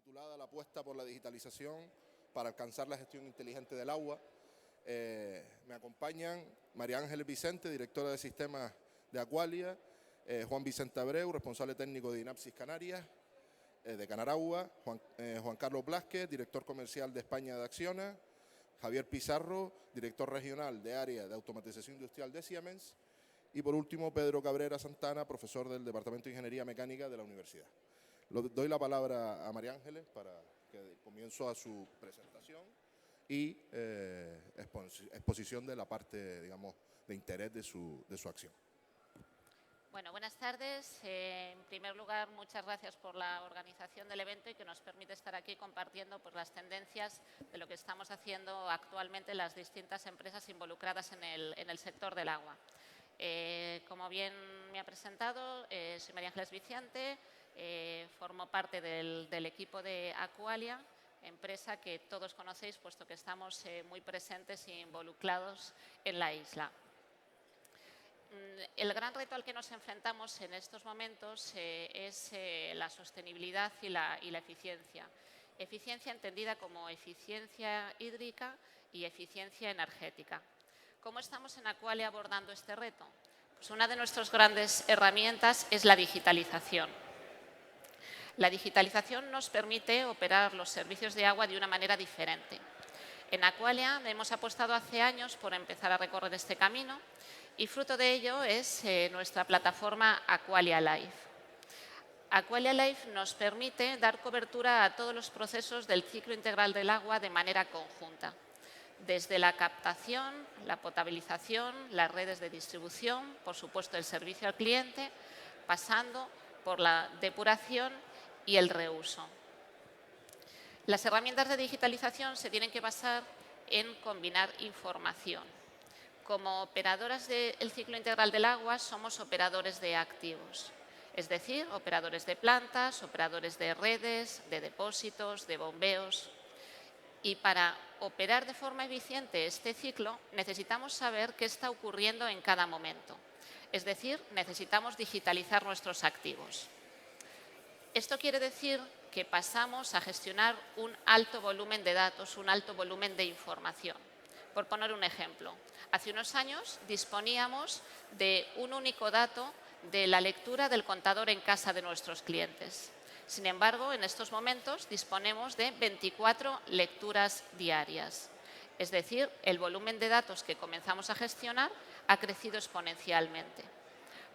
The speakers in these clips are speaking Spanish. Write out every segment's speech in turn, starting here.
titulada La apuesta por la digitalización para alcanzar la gestión inteligente del agua. Me acompañan María Ángeles Vicente, directora de sistemas de Aqualia, Juan Vicente Abreu, responsable técnico de Inapsis Canarias, de Canaragua, Juan Carlos Blázquez, director comercial de España de Acciona, Javier Pizarro, director regional de área de automatización industrial de Siemens, y por último Pedro Cabrera Santana, profesor del Departamento de Ingeniería Mecánica de la Universidad. Doy la palabra a María Ángeles para que dé comienzo a su presentación y exposición de la parte, digamos, de interés de su acción. Bueno, buenas tardes. En primer lugar, muchas gracias por la organización del evento y que nos permite estar aquí compartiendo pues, las tendencias de lo que estamos haciendo actualmente las distintas empresas involucradas en el sector del agua. Como bien me ha presentado, soy María Ángeles Vicente, formo parte del equipo de Aqualia, empresa que todos conocéis puesto que estamos muy presentes e involucrados en la isla. El gran reto al que nos enfrentamos en estos momentos es la sostenibilidad y la eficiencia. Eficiencia entendida como eficiencia hídrica y eficiencia energética. ¿Cómo estamos en Aqualia abordando este reto? Pues una de nuestras grandes herramientas es la digitalización. La digitalización nos permite operar los servicios de agua de una manera diferente. En Aqualia hemos apostado hace años por empezar a recorrer este camino y fruto de ello es nuestra plataforma Aqualia Life. Aqualia Life nos permite dar cobertura a todos los procesos del ciclo integral del agua de manera conjunta. Desde la captación, la potabilización, las redes de distribución, por supuesto el servicio al cliente, pasando por la depuración y el reuso. Las herramientas de digitalización se tienen que basar en combinar información. Como operadoras del ciclo integral del agua somos operadores de activos, es decir, operadores de plantas, operadores de redes, de depósitos, de bombeos. Y para operar de forma eficiente este ciclo necesitamos saber qué está ocurriendo en cada momento. Es decir, necesitamos digitalizar nuestros activos. Esto quiere decir que pasamos a gestionar un alto volumen de datos, un alto volumen de información. Por poner un ejemplo, hace unos años disponíamos de un único dato de la lectura del contador en casa de nuestros clientes. Sin embargo, en estos momentos disponemos de 24 lecturas diarias. Es decir, el volumen de datos que comenzamos a gestionar ha crecido exponencialmente.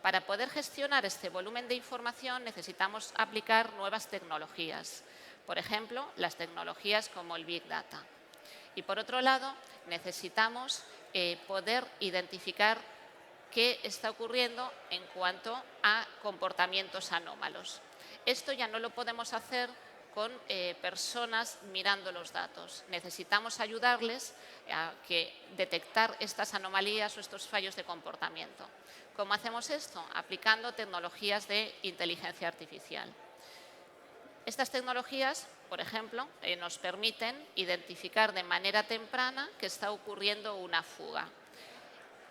Para poder gestionar este volumen de información necesitamos aplicar nuevas tecnologías. Por ejemplo, las tecnologías como el Big Data. Y por otro lado, necesitamos poder identificar qué está ocurriendo en cuanto a comportamientos anómalos. Esto ya no lo podemos hacer con personas mirando los datos. Necesitamos ayudarles a detectar estas anomalías o estos fallos de comportamiento. ¿Cómo hacemos esto? Aplicando tecnologías de inteligencia artificial. Estas tecnologías, por ejemplo, nos permiten identificar de manera temprana que está ocurriendo una fuga.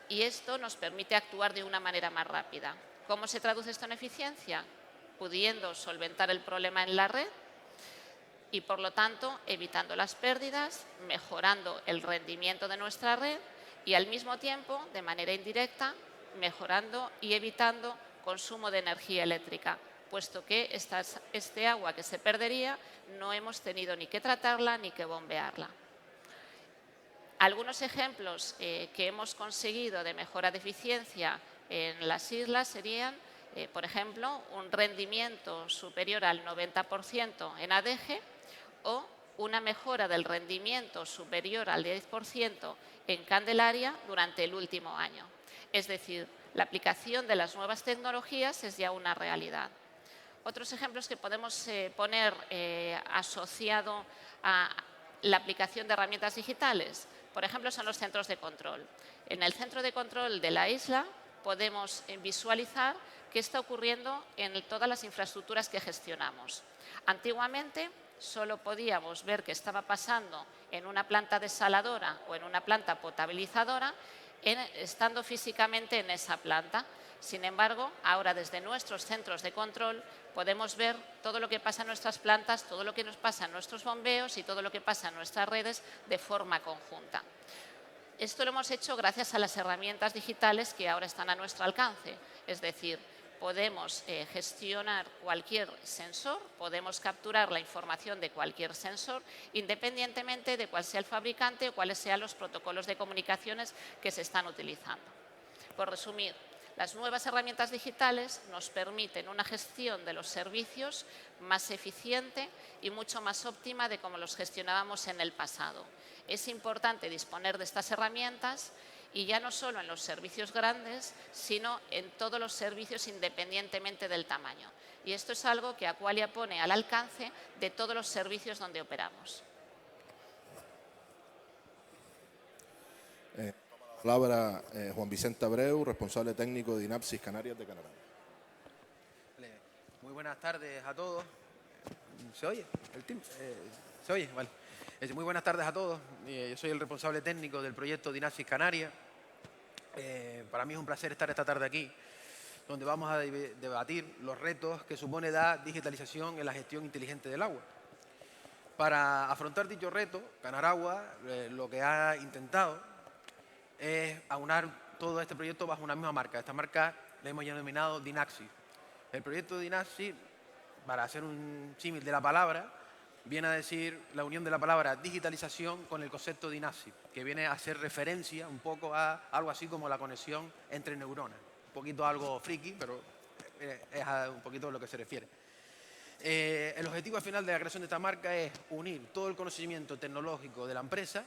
Y esto nos permite actuar de una manera más rápida. ¿Cómo se traduce esto en eficiencia? Pudiendo solventar el problema en la red y, por lo tanto, evitando las pérdidas, mejorando el rendimiento de nuestra red y, al mismo tiempo, de manera indirecta, mejorando y evitando consumo de energía eléctrica, puesto que este agua que se perdería no hemos tenido ni que tratarla ni que bombearla. Algunos ejemplos que hemos conseguido de mejora de eficiencia en las islas serían, por ejemplo, un rendimiento superior al 90% en ADG o una mejora del rendimiento superior al 10% en Candelaria durante el último año. Es decir, la aplicación de las nuevas tecnologías es ya una realidad. Otros ejemplos que podemos poner asociado a la aplicación de herramientas digitales, por ejemplo, son los centros de control. En el centro de control de la isla podemos visualizar qué está ocurriendo en todas las infraestructuras que gestionamos. Antiguamente solo podíamos ver qué estaba pasando en una planta desaladora o en una planta potabilizadora estando físicamente en esa planta. Sin embargo, ahora desde nuestros centros de control podemos ver todo lo que pasa en nuestras plantas, todo lo que nos pasa en nuestros bombeos y todo lo que pasa en nuestras redes de forma conjunta. Esto lo hemos hecho gracias a las herramientas digitales que ahora están a nuestro alcance. Es decir, podemos gestionar cualquier sensor, podemos capturar la información de cualquier sensor, independientemente de cuál sea el fabricante o cuáles sean los protocolos de comunicaciones que se están utilizando. Por resumir, las nuevas herramientas digitales nos permiten una gestión de los servicios más eficiente y mucho más óptima de como los gestionábamos en el pasado. Es importante disponer de estas herramientas y ya no solo en los servicios grandes, sino en todos los servicios independientemente del tamaño. Y esto es algo que Aqualia pone al alcance de todos los servicios donde operamos. Palabra Juan Vicente Abreu, responsable técnico de DINAPSIS Canarias de Canaragua. Muy buenas tardes a todos. ¿Se oye? ¿Se oye? Vale. Muy buenas tardes a todos. Yo soy el responsable técnico del proyecto DINAPSIS Canarias. Para mí es un placer estar esta tarde aquí, donde vamos a debatir los retos que supone la digitalización en la gestión inteligente del agua. Para afrontar dicho reto, Canaragua lo que ha intentado es aunar todo este proyecto bajo una misma marca. Esta marca la hemos denominado DINAPSIS. El proyecto DINAPSIS, para hacer un símil de la palabra, viene a decir la unión de la palabra digitalización con el concepto DINAPSIS, que viene a hacer referencia un poco a algo así como la conexión entre neuronas. Un poquito algo friki, pero es a un poquito a lo que se refiere. El objetivo al final de la creación de esta marca es unir todo el conocimiento tecnológico de la empresa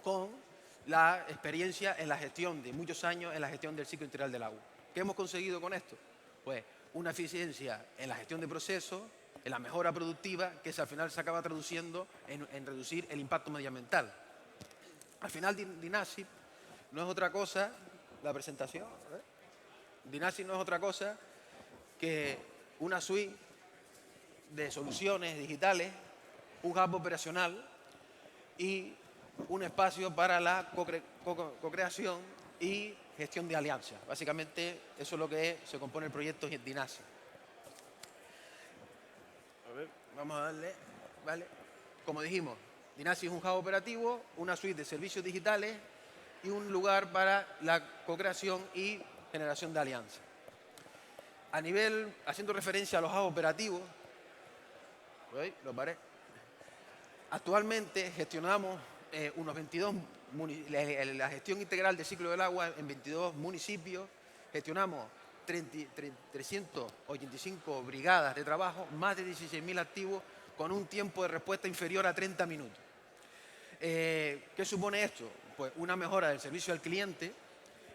con la experiencia en la gestión de muchos años en la gestión del ciclo integral del agua. ¿Qué hemos conseguido con esto? Pues una eficiencia en la gestión de procesos, en la mejora productiva, que al final se acaba traduciendo en reducir el impacto medioambiental. Al final DINAPSIS no es otra cosa, la presentación, DINAPSIS no es otra cosa que una suite de soluciones digitales, un hub operacional y un espacio para la co-creación y gestión de alianzas. Básicamente eso es lo que se compone el proyecto DINAPSIS. A ver, vamos a darle, ¿vale? Como dijimos, DINAPSIS es un hub operativo, una suite de servicios digitales y un lugar para la co-creación y generación de alianzas. A nivel, haciendo referencia a los hubs operativos, lo paré. Actualmente gestionamos unos 22, la gestión integral del ciclo del agua en 22 municipios, gestionamos 385 brigadas de trabajo, más de 16.000 activos, con un tiempo de respuesta inferior a 30 minutos. ¿Qué supone esto? Pues una mejora del servicio al cliente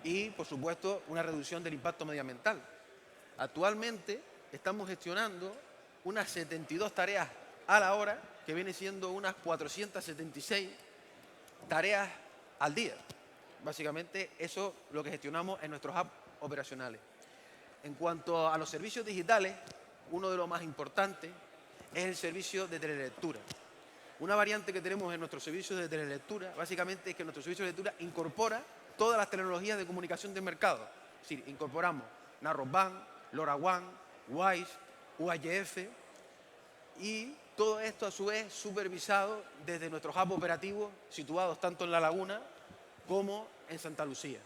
y, por supuesto, una reducción del impacto medioambiental. Actualmente estamos gestionando unas 72 tareas a la hora, que viene siendo unas 476 tareas al día. Básicamente eso es lo que gestionamos en nuestros hubs operacionales. En cuanto a los servicios digitales, uno de los más importantes es el servicio de telelectura. Una variante que tenemos en nuestros servicios de telelectura, básicamente, es que nuestro servicio de lectura incorpora todas las tecnologías de comunicación de mercado. Es decir, incorporamos Narrowband, LoRaWAN, WISE, UHF y todo esto a su vez supervisado desde nuestros hubs operativos situados tanto en La Laguna como en Santa Lucía.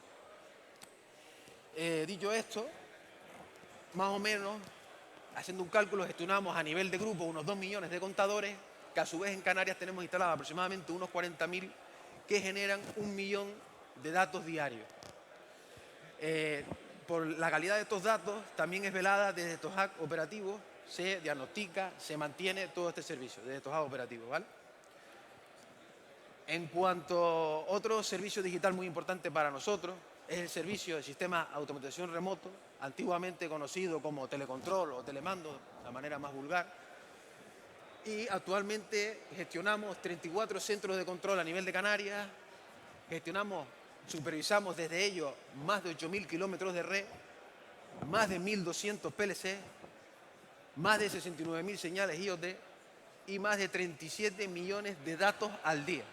Dicho esto, más o menos, haciendo un cálculo, gestionamos a nivel de grupo unos 2 millones de contadores, que a su vez en Canarias tenemos instalados aproximadamente unos 40.000 que generan 1 millón de datos diarios. Por la calidad de estos datos también es velada desde estos hubs operativos, se diagnostica, se mantiene todo este servicio desde estos hubs operativos, ¿vale? En cuanto a otro servicio digital muy importante para nosotros, es el servicio de sistema de automatización remoto, antiguamente conocido como telecontrol o telemando, de la manera más vulgar. Y actualmente gestionamos 34 centros de control a nivel de Canarias, supervisamos desde ellos más de 8.000 kilómetros de red, más de 1.200 PLC, más de 69.000 señales IoT y más de 37 millones de datos al día.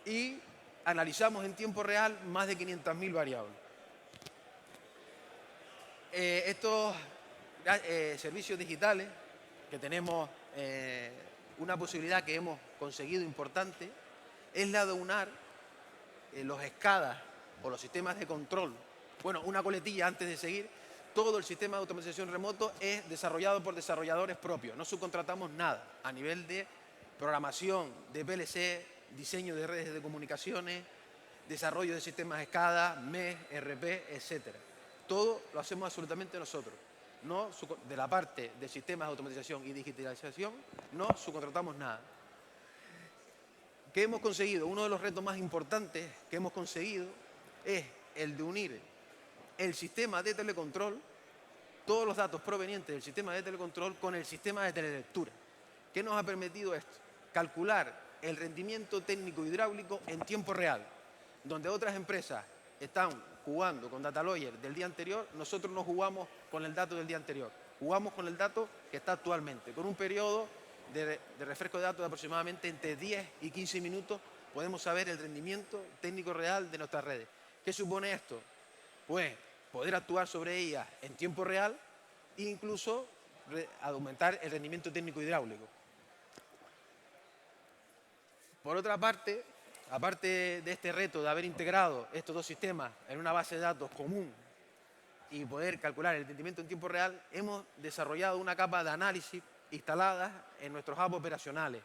Y analizamos en tiempo real más de 500.000 variables. Estos servicios digitales, que tenemos una posibilidad que hemos conseguido importante, es la de unir los SCADA o los sistemas de control. Bueno, una coletilla antes de seguir. Todo el sistema de automatización remoto es desarrollado por desarrolladores propios. No subcontratamos nada a nivel de programación, de PLC, diseño de redes de comunicaciones, desarrollo de sistemas SCADA, MES, ERP, etc. Todo lo hacemos absolutamente nosotros. No, de la parte de sistemas de automatización y digitalización no subcontratamos nada. ¿Qué hemos conseguido? Uno de los retos más importantes que hemos conseguido es el de unir el sistema de telecontrol, todos los datos provenientes del sistema de telecontrol con el sistema de telelectura. ¿Qué nos ha permitido esto? Calcular el rendimiento técnico hidráulico en tiempo real. Donde otras empresas están jugando con data logger del día anterior, nosotros no jugamos con el dato del día anterior. Jugamos con el dato que está actualmente. Con un periodo de refresco de datos de aproximadamente entre 10 y 15 minutos podemos saber el rendimiento técnico real de nuestras redes. ¿Qué supone esto? Pues poder actuar sobre ellas en tiempo real e incluso aumentar el rendimiento técnico hidráulico. Por otra parte, aparte de este reto de haber integrado estos dos sistemas en una base de datos común y poder calcular el rendimiento en tiempo real, hemos desarrollado una capa de análisis instalada en nuestros hubs operacionales.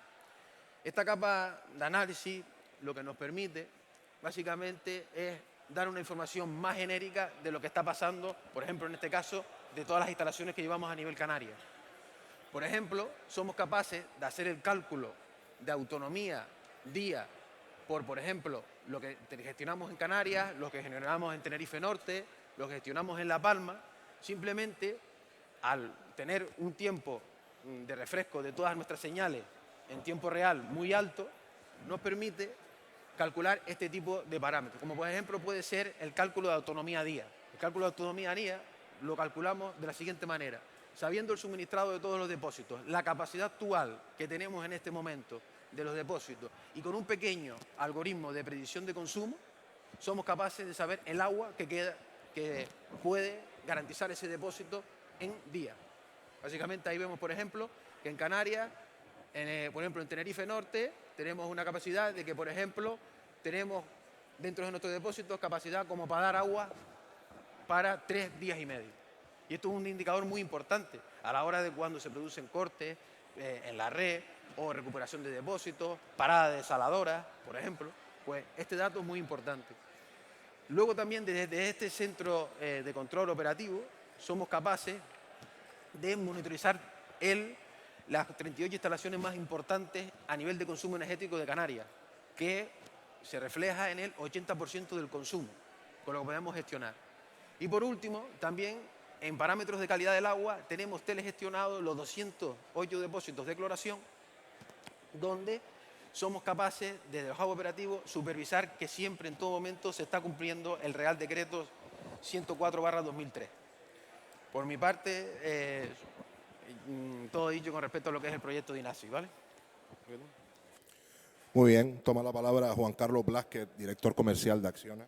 Esta capa de análisis lo que nos permite básicamente es dar una información más genérica de lo que está pasando, por ejemplo, en este caso, de todas las instalaciones que llevamos a nivel Canarias. Por ejemplo, somos capaces de hacer el cálculo de autonomía día por ejemplo, lo que gestionamos en Canarias, lo que generamos en Tenerife Norte, lo que gestionamos en La Palma. Simplemente, al tener un tiempo de refresco de todas nuestras señales en tiempo real muy alto, nos permite calcular este tipo de parámetros, como por ejemplo puede ser el cálculo de autonomía día. El cálculo de autonomía día lo calculamos de la siguiente manera: sabiendo el suministrado de todos los depósitos, la capacidad actual que tenemos en este momento de los depósitos y con un pequeño algoritmo de predicción de consumo, somos capaces de saber el agua que puede garantizar ese depósito en día. Básicamente ahí vemos, por ejemplo, que en Canarias, por ejemplo en Tenerife Norte, tenemos una capacidad de que, por ejemplo, tenemos dentro de nuestros depósitos capacidad como para dar agua para 3 días y medio. Y esto es un indicador muy importante a la hora de cuando se producen cortes en la red o recuperación de depósitos, parada de desaladoras, por ejemplo. Pues este dato es muy importante. Luego también desde este centro de control operativo somos capaces de monitorizar las 38 instalaciones más importantes a nivel de consumo energético de Canarias, que se refleja en el 80% del consumo, con lo que podemos gestionar. Y por último, también en parámetros de calidad del agua tenemos telegestionados los 208 depósitos de cloración, donde somos capaces, desde el hub operativo, supervisar que siempre, en todo momento, se está cumpliendo el Real Decreto 104/2003. Por mi parte, todo dicho con respecto a lo que es el proyecto de INASIC, ¿vale? Muy bien, toma la palabra Juan Carlos Blázquez, director comercial de Acciona.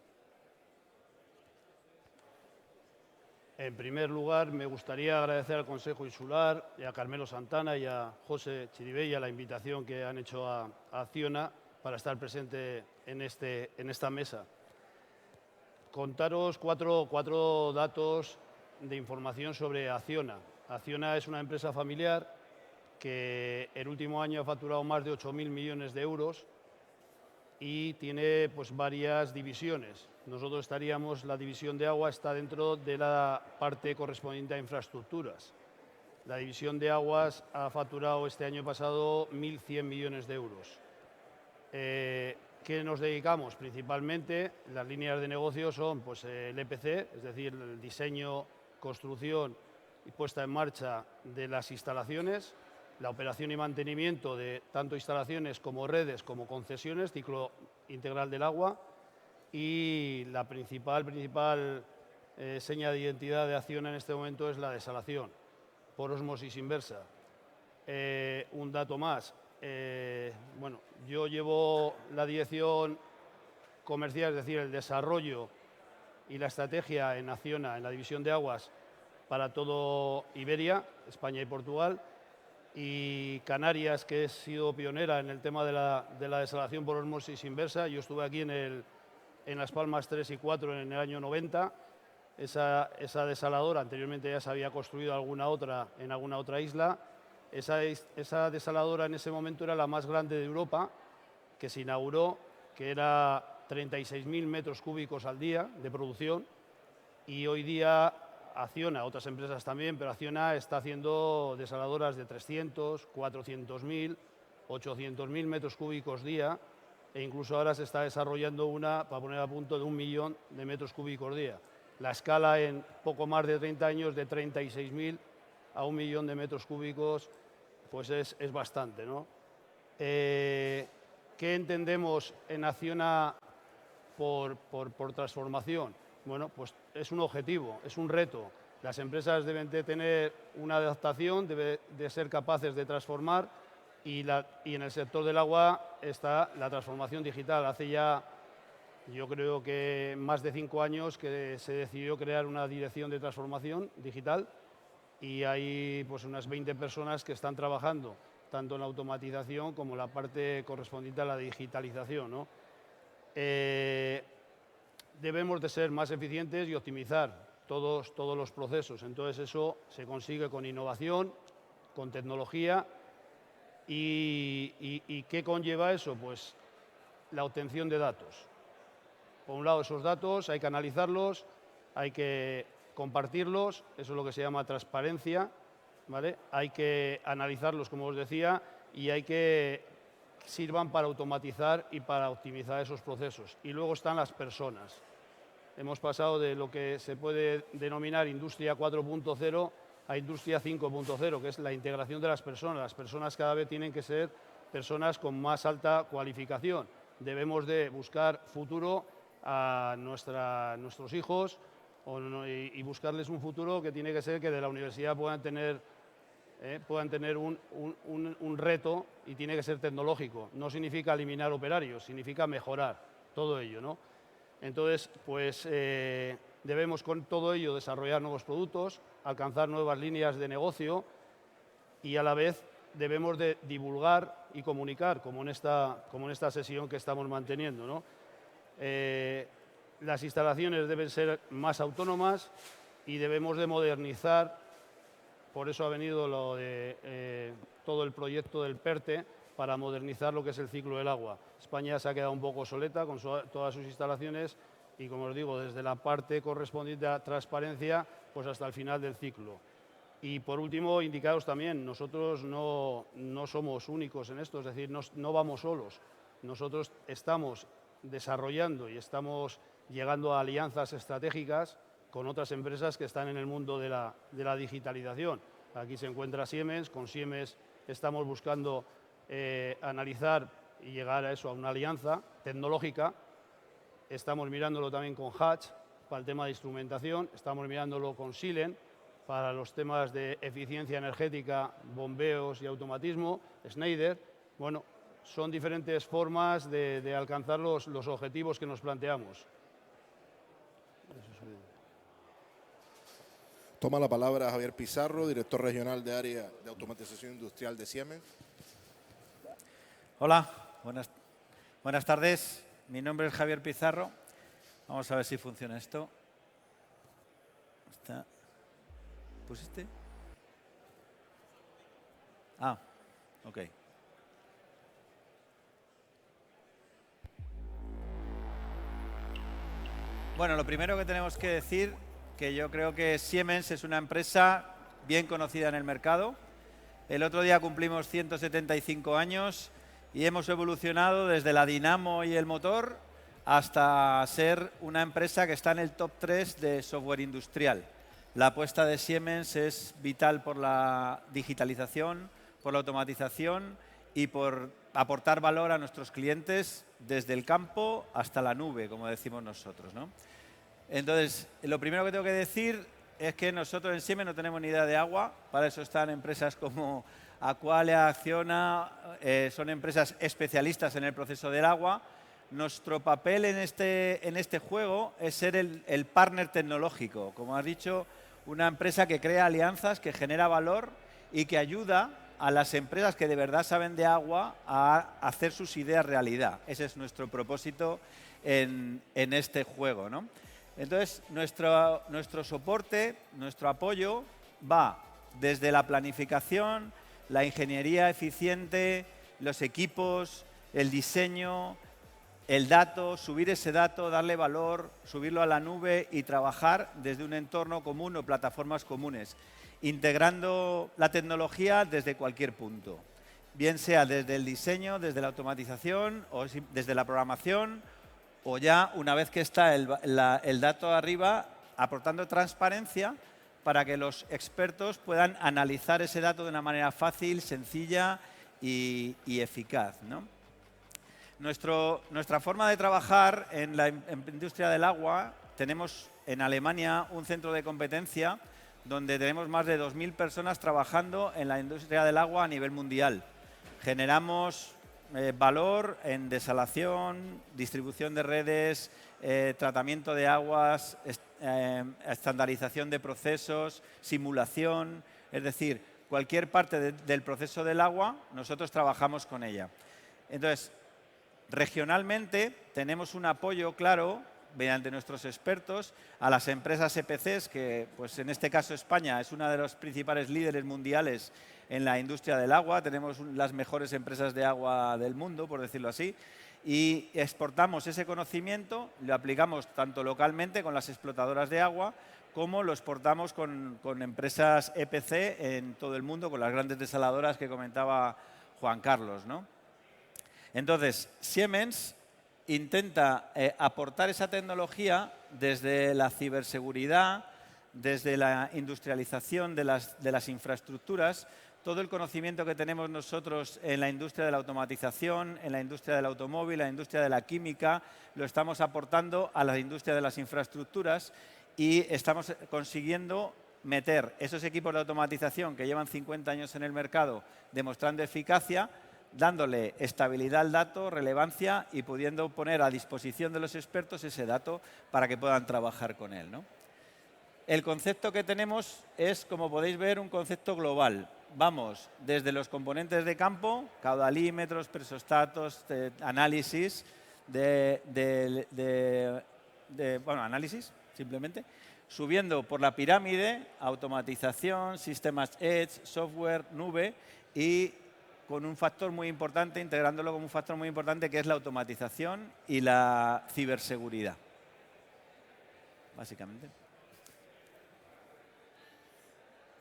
En primer lugar, me gustaría agradecer al Consejo Insular y a Carmelo Santana y a José Chiribella la invitación que han hecho a Acciona para estar presente en esta mesa. Contaros cuatro datos de información sobre Acciona. Acciona es una empresa familiar que el último año ha facturado más de 8.000 millones de euros y tiene pues varias divisiones. Nosotros estaríamos, la división de agua está dentro de la parte correspondiente a infraestructuras. La división de aguas ha facturado este año pasado 1.100 millones de euros. ¿Qué nos dedicamos? Principalmente, las líneas de negocio son pues, el EPC, es decir, el diseño, construcción y puesta en marcha de las instalaciones, la operación y mantenimiento de tanto instalaciones como redes como concesiones, ciclo integral del agua, y la principal seña de identidad de Acciona en este momento es la desalación por ósmosis inversa. Un dato más, bueno, yo llevo la dirección comercial, es decir, el desarrollo y la estrategia en Acciona, en la división de aguas, para todo Iberia, España y Portugal, y Canarias, que he sido pionera en el tema de la desalación por osmosis inversa. Yo estuve aquí en Las Palmas 3 y 4 en el año 90. Esa desaladora anteriormente ya se había construido alguna otra en alguna otra isla. Esa desaladora en ese momento era la más grande de Europa, que se inauguró, que era 36.000 metros cúbicos al día de producción, y hoy día Acciona, otras empresas también, pero Acciona está haciendo desaladoras de 300, 400.000, 800.000 metros cúbicos día, e incluso ahora se está desarrollando una, para poner a punto, de 1 millón de metros cúbicos día. La escala en poco más de 30 años de 36.000 a 1 millón de metros cúbicos, pues es bastante, ¿no? ¿Qué entendemos en Acciona por transformación? Bueno, pues es un objetivo, es un reto. Las empresas deben de tener una adaptación, deben de ser capaces de transformar, y en el sector del agua está la transformación digital. Hace ya, yo creo que más de 5 años que se decidió crear una dirección de transformación digital, y hay pues unas 20 personas que están trabajando tanto en la automatización como en la parte correspondiente a la digitalización, ¿no? Debemos de ser más eficientes y optimizar todos los procesos. Entonces eso se consigue con innovación, con tecnología. ¿Y qué conlleva eso? Pues la obtención de datos. Por un lado, esos datos hay que analizarlos, hay que compartirlos, eso es lo que se llama transparencia, ¿vale? Hay que analizarlos, como os decía, y hay que sirvan para automatizar y para optimizar esos procesos. Y luego están las personas. Hemos pasado de lo que se puede denominar industria 4.0 a industria 5.0, que es la integración de las personas. Las personas cada vez tienen que ser personas con más alta cualificación. Debemos de buscar futuro a nuestros hijos y buscarles un futuro que tiene que ser que de la universidad puedan tener un reto, y tiene que ser tecnológico. No significa eliminar operarios, significa mejorar todo ello, ¿no? Entonces, pues debemos con todo ello desarrollar nuevos productos, alcanzar nuevas líneas de negocio, y a la vez debemos de divulgar y comunicar, como en esta sesión que estamos manteniendo, ¿no? Las instalaciones deben ser más autónomas y debemos de modernizar. Por eso ha venido todo el proyecto del PERTE, para modernizar lo que es el ciclo del agua. España se ha quedado un poco obsoleta con todas sus instalaciones, y, como os digo, desde la parte correspondiente a transparencia pues hasta el final del ciclo. Y por último, indicaros también, nosotros no somos únicos en esto, es decir, no vamos solos. Nosotros estamos desarrollando y estamos llegando a alianzas estratégicas con otras empresas que están en el mundo de la digitalización. Aquí se encuentra Siemens. Con Siemens estamos buscando analizar y llegar a eso, a una alianza tecnológica. Estamos mirándolo también con Hatch para el tema de instrumentación, estamos mirándolo con Silen para los temas de eficiencia energética, bombeos y automatismo, Schneider. Bueno, son diferentes formas de alcanzar los objetivos que nos planteamos. Toma la palabra Javier Pizarro, director regional de área de automatización industrial de Siemens. Hola, buenas tardes. Mi nombre es Javier Pizarro. Vamos a ver si funciona esto. ¿Está? ¿Pusiste? Ah, ok. Bueno, lo primero que tenemos que decir, que yo creo que Siemens es una empresa bien conocida en el mercado. El otro día cumplimos 175 años y hemos evolucionado desde la dinamo y el motor hasta ser una empresa que está en el top 3 de software industrial. La apuesta de Siemens es vital por la digitalización, por la automatización y por aportar valor a nuestros clientes desde el campo hasta la nube, como decimos nosotros, ¿no? Entonces, lo primero que tengo que decir es que nosotros en Siemens no tenemos ni idea de agua. Para eso están empresas como Aqualia, Acciona, son empresas especialistas en el proceso del agua. nuestro papel en este juego es ser el partner tecnológico. Como has dicho, una empresa que crea alianzas, que genera valor y que ayuda a las empresas que de verdad saben de agua a hacer sus ideas realidad. Ese es nuestro propósito en este juego, ¿no? Entonces, nuestro soporte, nuestro apoyo va desde la planificación, la ingeniería eficiente, los equipos, el diseño, el dato, subir ese dato, darle valor, subirlo a la nube y trabajar desde un entorno común o plataformas comunes, integrando la tecnología desde cualquier punto, bien sea desde el diseño, desde la automatización o desde la programación, o ya una vez que está el dato arriba, aportando transparencia para que los expertos puedan analizar ese dato de una manera fácil, sencilla y eficaz, ¿no? Nuestra forma de trabajar en la industria del agua, tenemos en Alemania un centro de competencia donde tenemos más de 2.000 personas trabajando en la industria del agua a nivel mundial. Generamos valor en desalación, distribución de redes, tratamiento de aguas, estandarización de procesos, simulación, es decir, cualquier parte del proceso del agua, nosotros trabajamos con ella. Entonces, regionalmente tenemos un apoyo claro mediante nuestros expertos a las empresas EPCs, que pues en este caso España es una de los principales líderes mundiales en la industria del agua. Tenemos las mejores empresas de agua del mundo, por decirlo así, y exportamos ese conocimiento, lo aplicamos tanto localmente con las explotadoras de agua, como lo exportamos con empresas EPC en todo el mundo, con las grandes desaladoras que comentaba Juan Carlos, ¿no? Entonces, Siemens intenta aportar esa tecnología desde la ciberseguridad, desde la industrialización de las infraestructuras, todo el conocimiento que tenemos nosotros en la industria de la automatización, en la industria del automóvil, en la industria de la química, lo estamos aportando a la industria de las infraestructuras y estamos consiguiendo meter esos equipos de automatización que llevan 50 años en el mercado demostrando eficacia, dándole estabilidad al dato, relevancia y pudiendo poner a disposición de los expertos ese dato para que puedan trabajar con él, ¿no? El concepto que tenemos es, como podéis ver, un concepto global. Vamos desde los componentes de campo, caudalímetros, presostatos, análisis, análisis, simplemente, subiendo por la pirámide, automatización, sistemas edge, software, nube y con un factor muy importante, integrándolo como un factor muy importante, que es la automatización y la ciberseguridad, básicamente.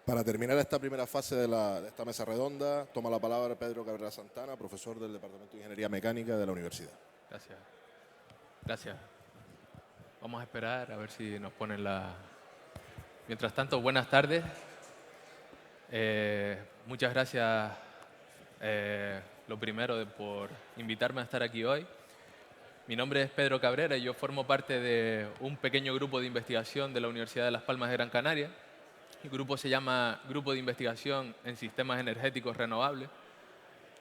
Para terminar esta primera fase de esta mesa redonda, toma la palabra Pedro Cabrera Santana, profesor del Departamento de Ingeniería Mecánica de la universidad. Gracias. Gracias. Vamos a esperar a ver si nos ponen la... Mientras tanto, buenas tardes. Muchas gracias, lo primero, por invitarme a estar aquí hoy. Mi nombre es Pedro Cabrera y yo formo parte de un pequeño grupo de investigación de la Universidad de Las Palmas de Gran Canaria. El grupo se llama Grupo de Investigación en Sistemas Energéticos Renovables.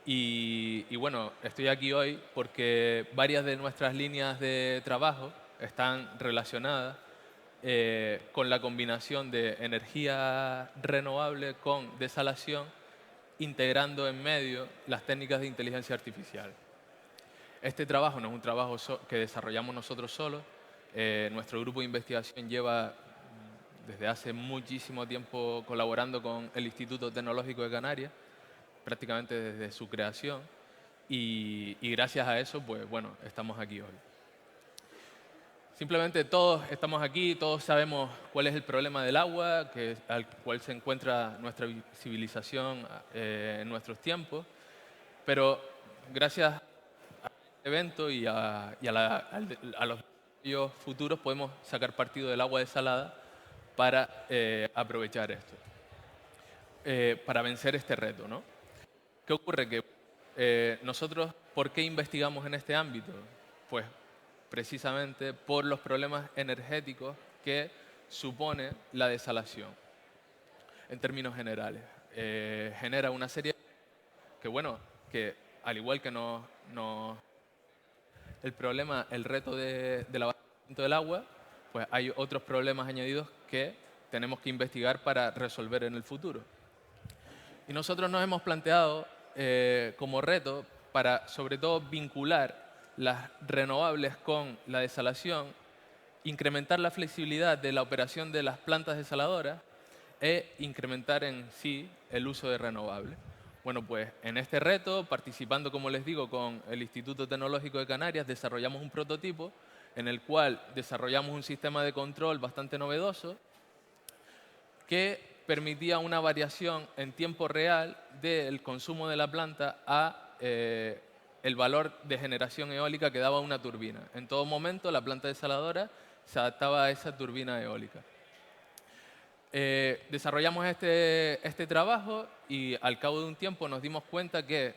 Y bueno, estoy aquí hoy porque varias de nuestras líneas de trabajo están relacionadas con la combinación de energía renovable con desalación, integrando en medio las técnicas de inteligencia artificial. Este trabajo no es un trabajo que desarrollamos nosotros solos. Nuestro grupo de investigación lleva desde hace muchísimo tiempo colaborando con el Instituto Tecnológico de Canarias, prácticamente desde su creación, y gracias a eso, pues bueno, estamos aquí hoy. Simplemente todos estamos aquí, todos sabemos cuál es el problema del agua, al cual se encuentra nuestra civilización en nuestros tiempos, pero gracias a este evento y a los desarrollos futuros podemos sacar partido del agua desalada para aprovechar esto, para vencer este reto, ¿no? ¿Qué ocurre? Que nosotros, ¿por qué investigamos en este ámbito? Pues precisamente por los problemas energéticos que supone la desalación, en términos generales. Genera una serie que, bueno, que al igual que nos el problema, el reto del abastecimiento del agua, pues hay otros problemas añadidos que tenemos que investigar para resolver en el futuro. Y nosotros nos hemos planteado como reto para, sobre todo, vincular las renovables con la desalación, incrementar la flexibilidad de la operación de las plantas desaladoras e incrementar en sí el uso de renovables. Bueno, pues en este reto, participando, como les digo, con el Instituto Tecnológico de Canarias, desarrollamos un prototipo en el cual desarrollamos un sistema de control bastante novedoso que permitía una variación en tiempo real del consumo de la planta a el valor de generación eólica que daba una turbina. En todo momento la planta desaladora se adaptaba a esa turbina eólica. Desarrollamos este trabajo y al cabo de un tiempo nos dimos cuenta que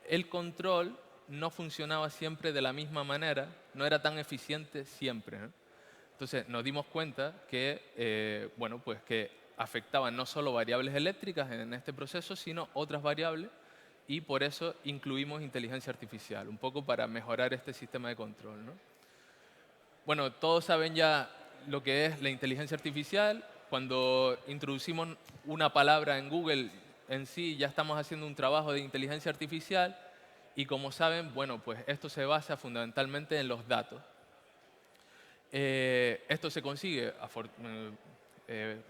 el control no funcionaba siempre de la misma manera, no era tan eficiente siempre, ¿no? Entonces nos dimos cuenta que, bueno, pues que afectaban no solo variables eléctricas en este proceso, sino otras variables, y por eso incluimos inteligencia artificial, un poco para mejorar este sistema de control, ¿no? Bueno, todos saben ya lo que es la inteligencia artificial. Cuando introducimos una palabra en Google en sí, ya estamos haciendo un trabajo de inteligencia artificial y, como saben, bueno, pues esto se basa fundamentalmente en los datos. Esto se consigue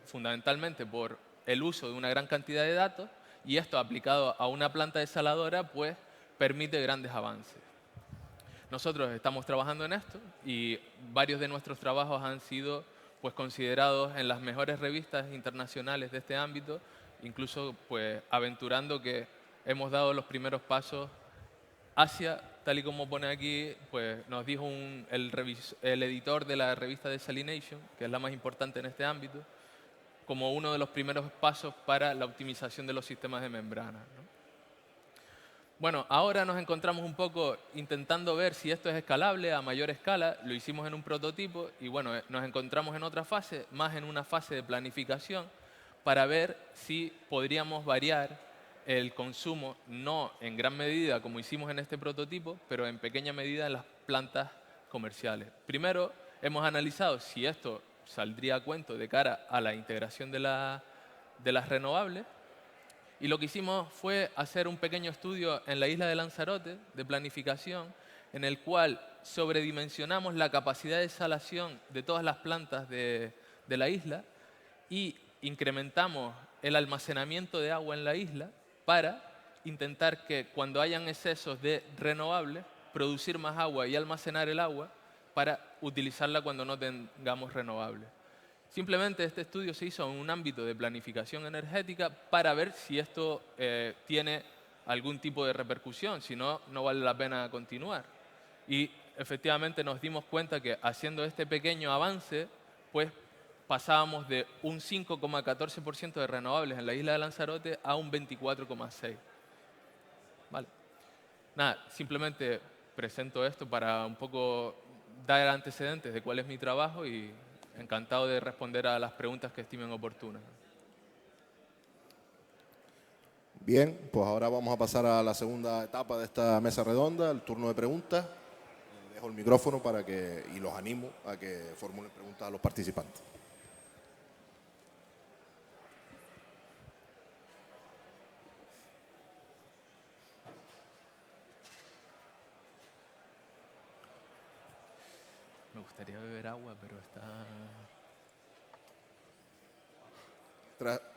fundamentalmente por el uso de una gran cantidad de datos, y esto aplicado a una planta desaladora pues permite grandes avances. Nosotros estamos trabajando en esto y varios de nuestros trabajos han sido pues considerados en las mejores revistas internacionales de este ámbito, incluso pues aventurando que hemos dado los primeros pasos hacia, tal y como pone aquí, pues nos dijo el editor de la revista Desalination, que es la más importante en este ámbito, como uno de los primeros pasos para la optimización de los sistemas de membrana, ¿no? Bueno, ahora nos encontramos un poco intentando ver si esto es escalable a mayor escala. Lo hicimos en un prototipo y bueno, nos encontramos en otra fase, más en una fase de planificación, para ver si podríamos variar el consumo, no en gran medida como hicimos en este prototipo, pero en pequeña medida en las plantas comerciales. Primero, hemos analizado si esto saldría a cuento de cara a la integración de las renovables, y lo que hicimos fue hacer un pequeño estudio en la isla de Lanzarote de planificación, en el cual sobredimensionamos la capacidad de desalación de todas las plantas de la isla y incrementamos el almacenamiento de agua en la isla para intentar que cuando hayan excesos de renovables, producir más agua y almacenar el agua para utilizarla cuando no tengamos renovables. Simplemente este estudio se hizo en un ámbito de planificación energética para ver si esto tiene algún tipo de repercusión, si no, no vale la pena continuar. Y efectivamente nos dimos cuenta que haciendo este pequeño avance, pues pasábamos de un 5,14% de renovables en la isla de Lanzarote a un 24,6%. Vale. Nada, simplemente presento esto para un poco dar antecedentes de cuál es mi trabajo y encantado de responder a las preguntas que estimen oportunas. Bien, pues ahora vamos a pasar a la segunda etapa de esta mesa redonda, el turno de preguntas. Dejo el micrófono y los animo a que formulen preguntas a los participantes. Me gustaría beber agua, pero está...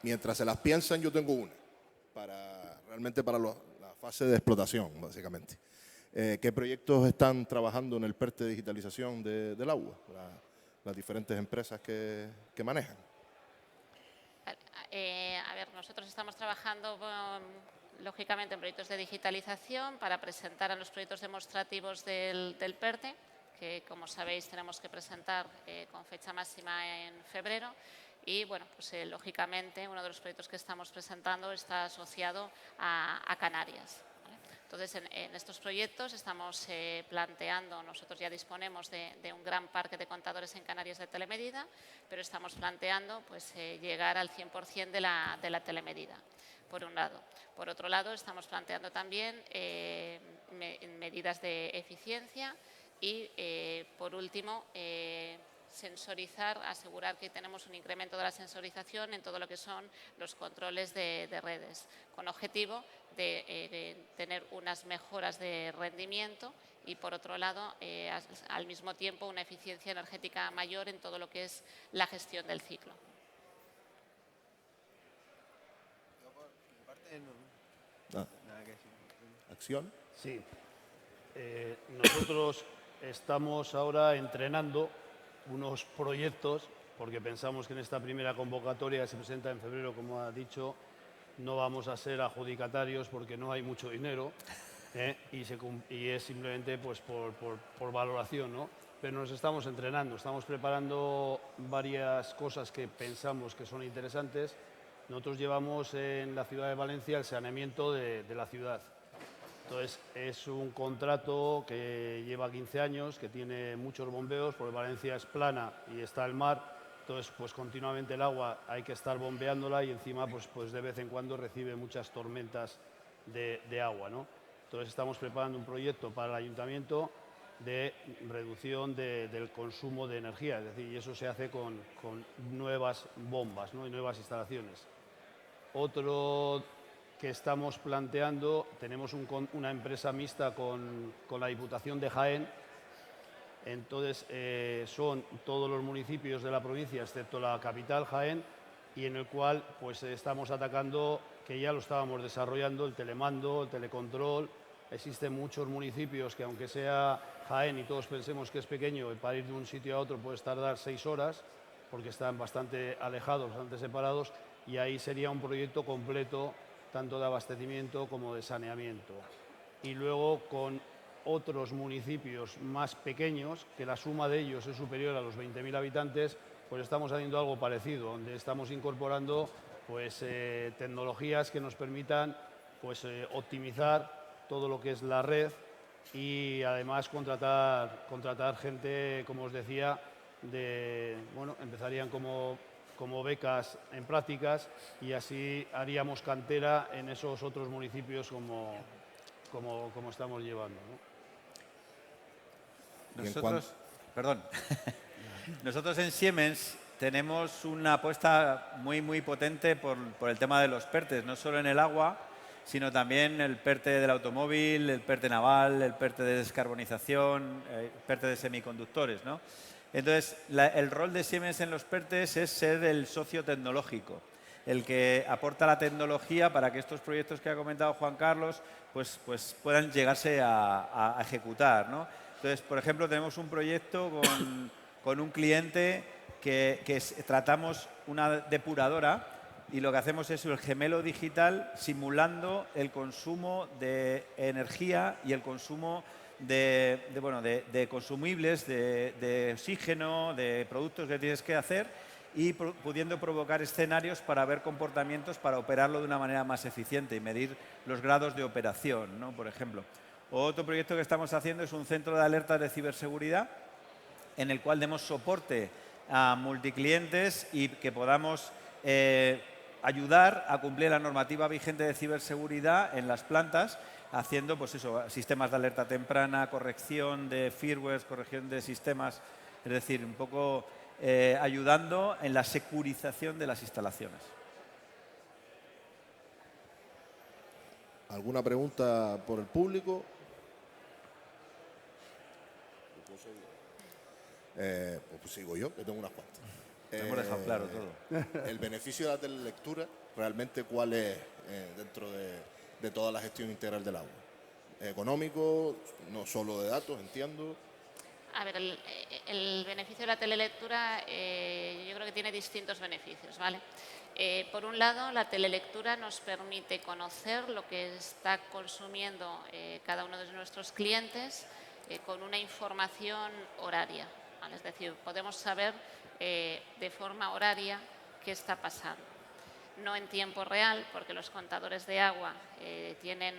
Mientras se las piensan, yo tengo una, realmente para la fase de explotación, básicamente. ¿Qué proyectos están trabajando en el PERTE de digitalización del agua? Las diferentes empresas que manejan. A ver, nosotros estamos trabajando lógicamente en proyectos de digitalización para presentar a los proyectos demostrativos del PERTE, que como sabéis tenemos que presentar con fecha máxima en febrero. Y bueno, pues lógicamente uno de los proyectos que estamos presentando está asociado a Canarias, ¿vale? Entonces en estos proyectos estamos planteando, nosotros ya disponemos de un gran parque de contadores en Canarias de telemedida, pero estamos planteando pues llegar al 100% de la telemedida, por un lado. Por otro lado, estamos planteando también medidas de eficiencia Y, por último, sensorizar, asegurar que tenemos un incremento de la sensorización en todo lo que son los controles de redes, con objetivo de tener unas mejoras de rendimiento y, por otro lado, al mismo tiempo, una eficiencia energética mayor en todo lo que es la gestión del ciclo. ¿Acción? Sí. Nosotros estamos ahora entrenando unos proyectos, porque pensamos que en esta primera convocatoria que se presenta en febrero, como ha dicho, no vamos a ser adjudicatarios porque no hay mucho dinero, y es simplemente pues, por valoración, ¿no? Pero nos estamos entrenando, estamos preparando varias cosas que pensamos que son interesantes. Nosotros llevamos en la ciudad de Valencia el saneamiento de la ciudad. Entonces, es un contrato que lleva 15 años, que tiene muchos bombeos, porque Valencia es plana y está el mar. Entonces, pues continuamente el agua hay que estar bombeándola y encima, pues de vez en cuando recibe muchas tormentas de agua, ¿no? Entonces, estamos preparando un proyecto para el ayuntamiento de reducción del consumo de energía, es decir, y eso se hace con nuevas bombas, ¿no? Y nuevas instalaciones. Otro que estamos planteando, tenemos una empresa mixta con la Diputación de Jaén. Entonces, son todos los municipios de la provincia, excepto la capital, Jaén, y en el cual pues, estamos atacando, que ya lo estábamos desarrollando, el telemando, el telecontrol. Existen muchos municipios que, aunque sea Jaén y todos pensemos que es pequeño, y para ir de un sitio a otro puedes tardar 6 horas, porque están bastante alejados, bastante separados, y ahí sería un proyecto completo, tanto de abastecimiento como de saneamiento. Y luego con otros municipios más pequeños, que la suma de ellos es superior a los 20.000 habitantes, pues estamos haciendo algo parecido, donde estamos incorporando pues, tecnologías que nos permitan pues, optimizar todo lo que es la red y además contratar gente, como os decía, empezarían como becas en prácticas y así haríamos cantera en esos otros municipios como estamos llevando, ¿no? Nosotros en Siemens tenemos una apuesta muy potente por el tema de los PERTEs, no solo en el agua, sino también el PERTE del automóvil, el PERTE naval, el PERTE de descarbonización, el PERTE de semiconductores, ¿no? Entonces, el rol de Siemens en los PERTEs es ser el socio tecnológico, el que aporta la tecnología para que estos proyectos que ha comentado Juan Carlos pues puedan llegarse a ejecutar, ¿no? Entonces, por ejemplo, tenemos un proyecto con un cliente que tratamos una depuradora y lo que hacemos es el gemelo digital simulando el consumo de energía y el consumo de consumibles, de oxígeno, de productos que tienes que hacer y pudiendo provocar escenarios para ver comportamientos para operarlo de una manera más eficiente y medir los grados de operación, ¿no? Por ejemplo. Otro proyecto que estamos haciendo es un centro de alertas de ciberseguridad en el cual demos soporte a multiclientes y que podamos ayudar a cumplir la normativa vigente de ciberseguridad en las plantas, haciendo pues eso, sistemas de alerta temprana, corrección de firmware, corrección de sistemas, es decir, un poco ayudando en la securización de las instalaciones. ¿Alguna pregunta por el público? Pues sigo yo, que tengo unas cuantas. Hemos dejado claro todo. El beneficio de la telelectura, realmente, ¿cuál es dentro de toda la gestión integral del agua? Económico, no solo de datos, entiendo. A ver, el beneficio de la telelectura yo creo que tiene distintos beneficios, ¿vale? Por un lado, la telelectura nos permite conocer lo que está consumiendo cada uno de nuestros clientes con una información horaria, ¿vale? Es decir, podemos saber de forma horaria qué está pasando. No en tiempo real, porque los contadores de agua tienen,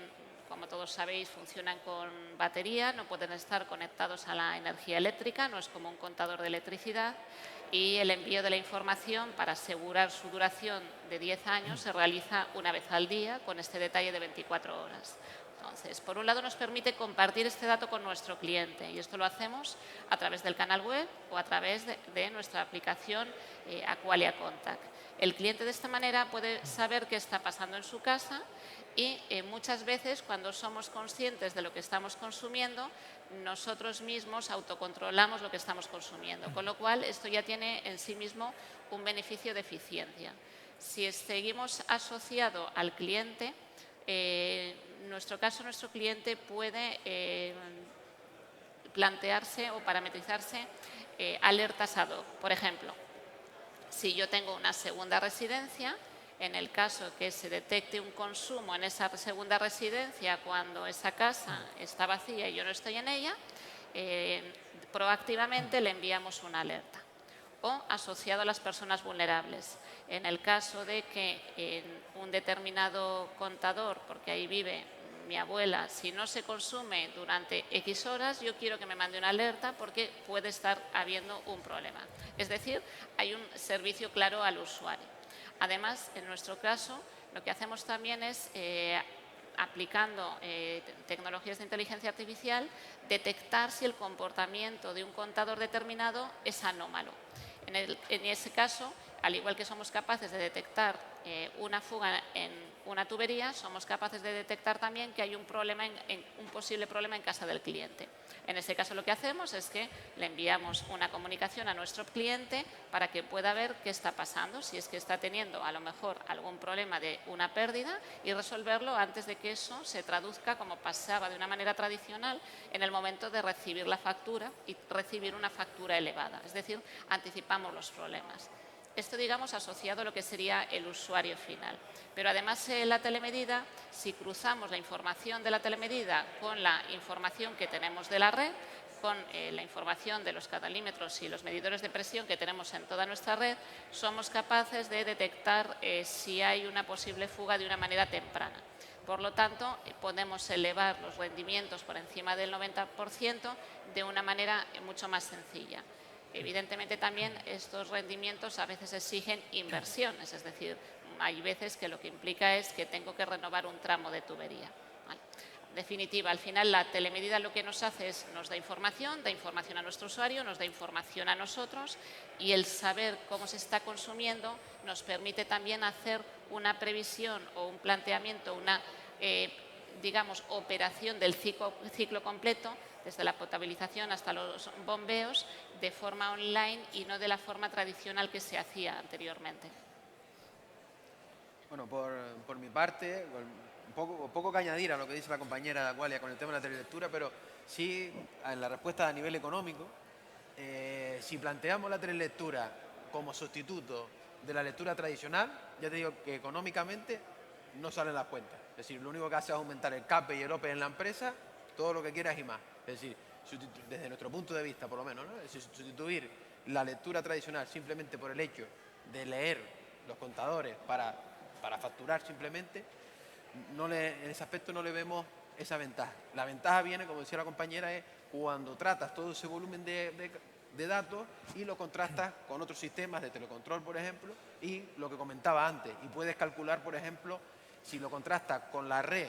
como todos sabéis, funcionan con batería, no pueden estar conectados a la energía eléctrica, no es como un contador de electricidad, y el envío de la información para asegurar su duración de 10 años se realiza una vez al día con este detalle de 24 horas. Entonces, por un lado nos permite compartir este dato con nuestro cliente y esto lo hacemos a través del canal web o a través de nuestra aplicación Aqualia Contact. El cliente de esta manera puede saber qué está pasando en su casa y muchas veces cuando somos conscientes de lo que estamos consumiendo, nosotros mismos autocontrolamos lo que estamos consumiendo, con lo cual esto ya tiene en sí mismo un beneficio de eficiencia. Si seguimos asociado al cliente, en nuestro caso, nuestro cliente puede plantearse o parametrizarse alertas ad hoc. Por ejemplo, si yo tengo una segunda residencia, en el caso que se detecte un consumo en esa segunda residencia cuando esa casa está vacía y yo no estoy en ella, proactivamente le enviamos una alerta. O asociado a las personas vulnerables. En el caso de que en un determinado contador, porque ahí vive mi abuela, si no se consume durante X horas, yo quiero que me mande una alerta porque puede estar habiendo un problema. Es decir, hay un servicio claro al usuario. Además, en nuestro caso, lo que hacemos también es, aplicando tecnologías de inteligencia artificial, detectar si el comportamiento de un contador determinado es anómalo. En ese caso, al igual que somos capaces de detectar una fuga en una tubería, somos capaces de detectar también que hay un posible problema en casa del cliente. En ese caso lo que hacemos es que le enviamos una comunicación a nuestro cliente para que pueda ver qué está pasando, si es que está teniendo a lo mejor algún problema de una pérdida y resolverlo antes de que eso se traduzca como pasaba de una manera tradicional en el momento de recibir la factura y recibir una factura elevada. Es decir, anticipamos los problemas. Esto, digamos, asociado a lo que sería el usuario final. Pero además la telemedida, si cruzamos la información de la telemedida con la información que tenemos de la red, con la información de los catalímetros y los medidores de presión que tenemos en toda nuestra red, somos capaces de detectar si hay una posible fuga de una manera temprana. Por lo tanto, podemos elevar los rendimientos por encima del 90% de una manera mucho más sencilla. Evidentemente también estos rendimientos a veces exigen inversiones, es decir, hay veces que lo que implica es que tengo que renovar un tramo de tubería. ¿Vale? En definitiva, al final la telemedida lo que nos hace es nos da información a nuestro usuario, nos da información a nosotros y el saber cómo se está consumiendo nos permite también hacer una previsión o un planteamiento, una digamos, operación del ciclo completo, desde la potabilización hasta los bombeos, de forma online y no de la forma tradicional que se hacía anteriormente. Bueno, por mi parte, un poco que añadir a lo que dice la compañera de Aqualia con el tema de la telelectura, pero sí, en la respuesta a nivel económico, si planteamos la telelectura como sustituto de la lectura tradicional, ya te digo que económicamente no salen las cuentas. Es decir, lo único que hace es aumentar el CAPE y el OPE en la empresa, todo lo que quieras y más. Es decir, desde nuestro punto de vista, por lo menos, ¿no? Es decir, sustituir la lectura tradicional simplemente por el hecho de leer los contadores para facturar simplemente, en ese aspecto no le vemos esa ventaja. La ventaja viene, como decía la compañera, es cuando tratas todo ese volumen de datos y lo contrastas con otros sistemas de telecontrol, por ejemplo, y lo que comentaba antes. Y puedes calcular, por ejemplo, si lo contrastas con la red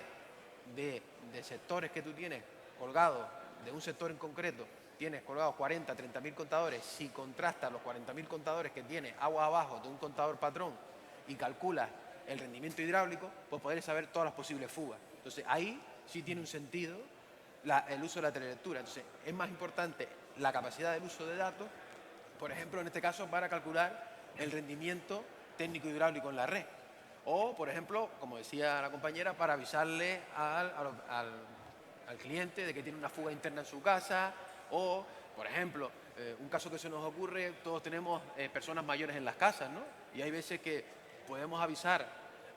de sectores que tú tienes colgados, de un sector en concreto, tienes colgados 40, 30.000 contadores, si contrastas los 40.000 contadores que tiene agua abajo de un contador patrón y calculas el rendimiento hidráulico, pues podrás saber todas las posibles fugas. Entonces, ahí sí tiene un sentido el uso de la telelectura. Entonces, es más importante la capacidad del uso de datos, por ejemplo, en este caso, para calcular el rendimiento técnico hidráulico en la red. O, por ejemplo, como decía la compañera, para avisarle al cliente de que tiene una fuga interna en su casa. O, por ejemplo, un caso que se nos ocurre, todos tenemos personas mayores en las casas, ¿no? Y hay veces que podemos avisar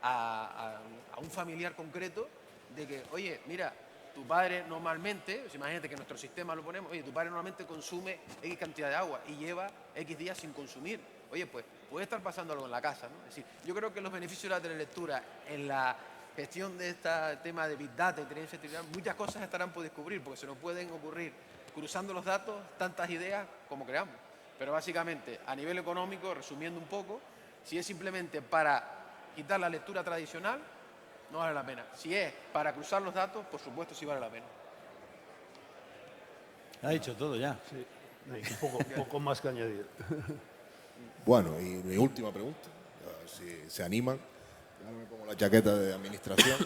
a un familiar concreto de que, oye, mira, tu padre normalmente, pues imagínate que en nuestro sistema lo ponemos, oye, tu padre normalmente consume X cantidad de agua y lleva X días sin consumir. Oye, pues puede estar pasando algo en la casa, ¿no? Es decir, yo creo que los beneficios de la telelectura en la gestión de este tema de Big Data, inteligencia artificial, muchas cosas estarán por descubrir, porque se nos pueden ocurrir, cruzando los datos, tantas ideas como creamos. Pero básicamente, a nivel económico, resumiendo un poco, si es simplemente para quitar la lectura tradicional, no vale la pena. Si es para cruzar los datos, por supuesto sí vale la pena. Ha dicho todo ya. Sí, un poco más que añadir. Bueno, y mi última pregunta, a ver si se animan. Ahora me pongo la chaqueta de administración